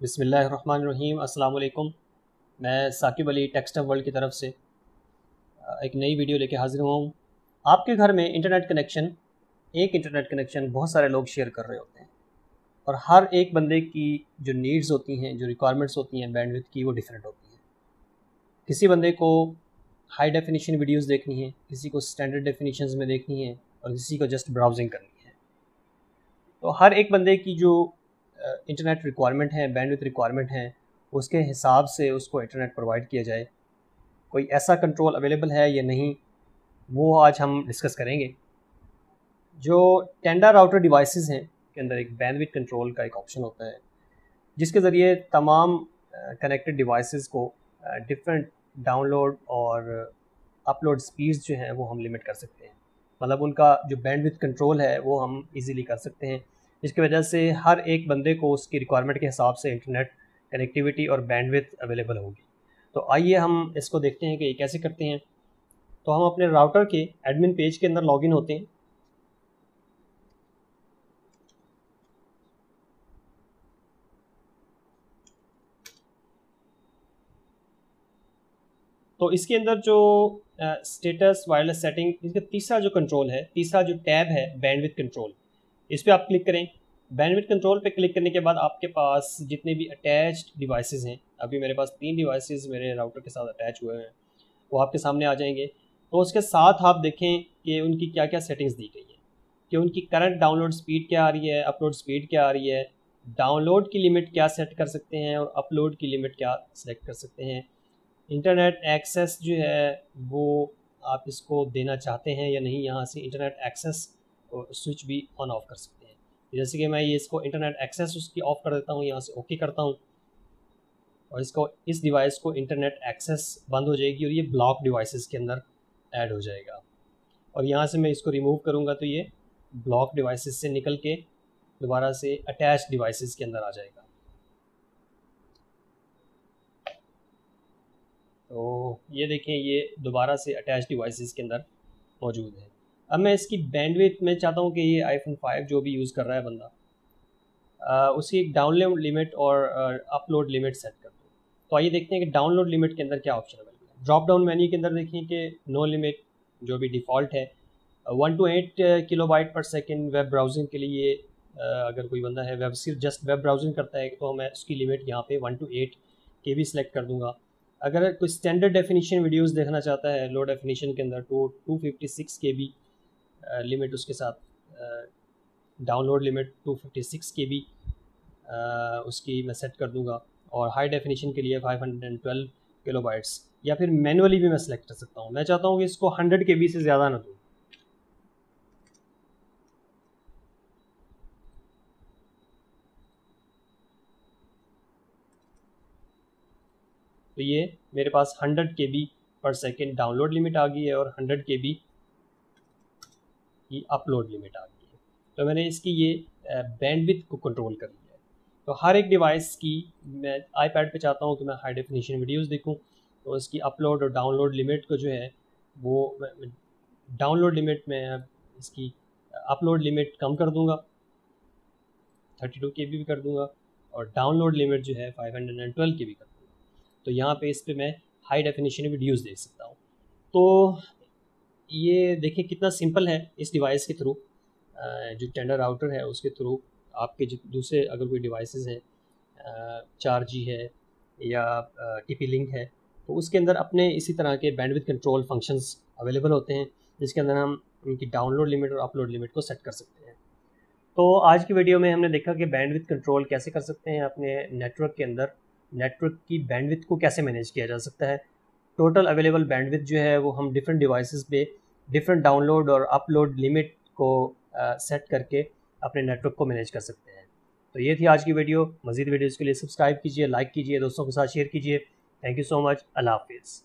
बिस्मिल्लाहिर्रहमानिर्रहीम। अस्सलाम वालेकुम। मैं साकिब अली टेक्सटाइल वर्ल्ड की तरफ से एक नई वीडियो लेके हाज़िर हुआ हूँ। आपके घर में इंटरनेट कनेक्शन, एक इंटरनेट कनेक्शन बहुत सारे लोग शेयर कर रहे होते हैं और हर एक बंदे की जो नीड्स होती हैं, जो रिक्वायरमेंट्स होती हैं बैंडविड्थ की, वो डिफरेंट होती हैं। किसी बंदे को हाई डेफिनेशन वीडियोस देखनी है, किसी को स्टैंडर्ड डेफिनेशंस में देखनी है और किसी को जस्ट ब्राउजिंग करनी है। तो हर एक बंदे की जो इंटरनेट रिक्वायरमेंट है, बैंडविड्थ रिक्वायरमेंट है, उसके हिसाब से उसको इंटरनेट प्रोवाइड किया जाए। कोई ऐसा कंट्रोल अवेलेबल है या नहीं, वो आज हम डिस्कस करेंगे। जो टेंडर राउटर डिवाइसेस हैं के अंदर एक बैंडविड्थ कंट्रोल का एक ऑप्शन होता है, जिसके ज़रिए तमाम कनेक्टेड डिवाइसेस को डिफरेंट डाउनलोड और अपलोड स्पीड्स जो हैं वो हम लिमिट कर सकते हैं। मतलब उनका जो बैंडविड्थ कंट्रोल है वो हम इजीली कर सकते हैं, जिसकी वजह से हर एक बंदे को उसकी रिक्वायरमेंट के हिसाब से इंटरनेट कनेक्टिविटी और बैंडविड्थ अवेलेबल होगी। तो आइए हम इसको देखते हैं कि ये कैसे करते हैं। तो हम अपने राउटर के एडमिन पेज के अंदर लॉगिन होते हैं। तो इसके अंदर जो स्टेटस वायरलेस सेटिंग, इसका तीसरा जो कंट्रोल है, तीसरा जो टैब है बैंडविड्थ कंट्रोल, इस पर आप क्लिक करें। बैंडविड्थ कंट्रोल पे क्लिक करने के बाद आपके पास जितने भी अटैच्ड डिवाइसेस हैं, अभी मेरे पास 3 डिवाइसेस मेरे राउटर के साथ अटैच हुए हैं, वो आपके सामने आ जाएंगे। तो उसके साथ आप देखें कि उनकी क्या क्या सेटिंग्स दी गई हैं, कि उनकी करंट डाउनलोड स्पीड क्या आ रही है, अपलोड स्पीड क्या आ रही है, डाउनलोड की लिमिट क्या सेट कर सकते हैं और अपलोड की लिमिट क्या सेलेक्ट कर सकते हैं। इंटरनेट एक्सेस जो है वो आप इसको देना चाहते हैं या नहीं, यहाँ से इंटरनेट एक्सेस स्विच भी ऑन ऑफ कर सकते हैं। जैसे कि मैं ये इसको इंटरनेट एक्सेस उसकी ऑफ कर देता हूँ, यहाँ से ओके करता हूँ और इसको, इस डिवाइस को इंटरनेट एक्सेस बंद हो जाएगी और ये ब्लॉक डिवाइसेस के अंदर ऐड हो जाएगा। और यहाँ से मैं इसको रिमूव करूँगा तो ये ब्लॉक डिवाइसेस से निकल के दोबारा से अटैच डिवाइसेस के अंदर आ जाएगा। तो ये देखें, ये दोबारा से अटैच डिवाइसेस के अंदर मौजूद है। अब मैं इसकी बैंडविड्थ में चाहता हूँ कि ये iPhone 5 जो भी यूज़ कर रहा है बंदा, उसकी एक डाउनलोड लिमिट और अपलोड लिमिट सेट कर दूँ। तो आइए देखते हैं कि डाउनलोड लिमिट के अंदर क्या ऑप्शन अवेलेबल है। ड्रॉप डाउन मेन्यू के अंदर देखें कि नो लिमिट जो भी डिफ़ॉल्ट है, 1 to 8 किलोबाइट पर सेकेंड वेब ब्राउजिंग के लिए। अगर कोई बंदा है सिर्फ जस्ट वेब ब्राउजिंग करता है तो मैं उसकी लिमिट यहाँ पे 1 to 8 KB सेलेक्ट कर दूँगा। अगर कोई स्टैंडर्ड डेफिनेशन वीडियोस देखना चाहता है लो डेफिनेशन के अंदर, तो 256 KB लिमिट उसके साथ, डाउनलोड लिमिट 256 KB उसकी मैं सेट कर दूंगा। और हाई डेफिनेशन के लिए 512 किलोबाइट्स, या फिर मैनुअली भी मैं सेलेक्ट कर सकता हूँ। मैं चाहता हूँ कि इसको 100 KB से ज़्यादा ना दूँ। तो ये मेरे पास 100 KB पर सेकेंड डाउनलोड लिमिट आ गई है और 100 KB की अपलोड लिमिट आ गई है। तो मैंने इसकी ये बैंडविड्थ को कंट्रोल कर लिया है। तो हर एक डिवाइस की, मैं आईपैड पे चाहता हूँ कि मैं हाई डेफिनेशन वीडियोस देखूँ, तो इसकी अपलोड और डाउनलोड लिमिट को जो है वो डाउनलोड लिमिट में इसकी अपलोड लिमिट कम कर दूँगा, 32 KB भी कर दूँगा, और डाउनलोड लिमिट जो है 512 KB कर दूँगा। तो यहाँ पे इस पर मैं हाई डेफिनेशन वीडियोज़ देख सकता हूँ। तो ये देखिए कितना सिंपल है। इस डिवाइस के थ्रू, जो टेंडर राउटर है उसके थ्रू आपके जो दूसरे अगर कोई डिवाइसेस हैं, 4G है या TP लिंक है, तो उसके अंदर अपने इसी तरह के बैंडविड्थ कंट्रोल फंक्शंस अवेलेबल होते हैं, जिसके अंदर हम उनकी डाउनलोड लिमिट और अपलोड लिमिट को सेट कर सकते हैं। तो आज की वीडियो में हमने देखा कि बैंडविड्थ कंट्रोल कैसे कर सकते हैं अपने नेटवर्क के अंदर, नेटवर्क की बैंडविड्थ को कैसे मैनेज किया जा सकता है। टोटल अवेलेबल बैंडविड्थ जो है वो हम डिफरेंट डिवाइसेस पे डिफरेंट डाउनलोड और अपलोड लिमिट को सेट करके अपने नेटवर्क को मैनेज कर सकते हैं। तो ये थी आज की वीडियो। मज़ीद वीडियोज़ के लिए सब्सक्राइब कीजिए, लाइक कीजिए, दोस्तों के साथ शेयर कीजिए। Thank you so much. अल्लाह हाफिज़।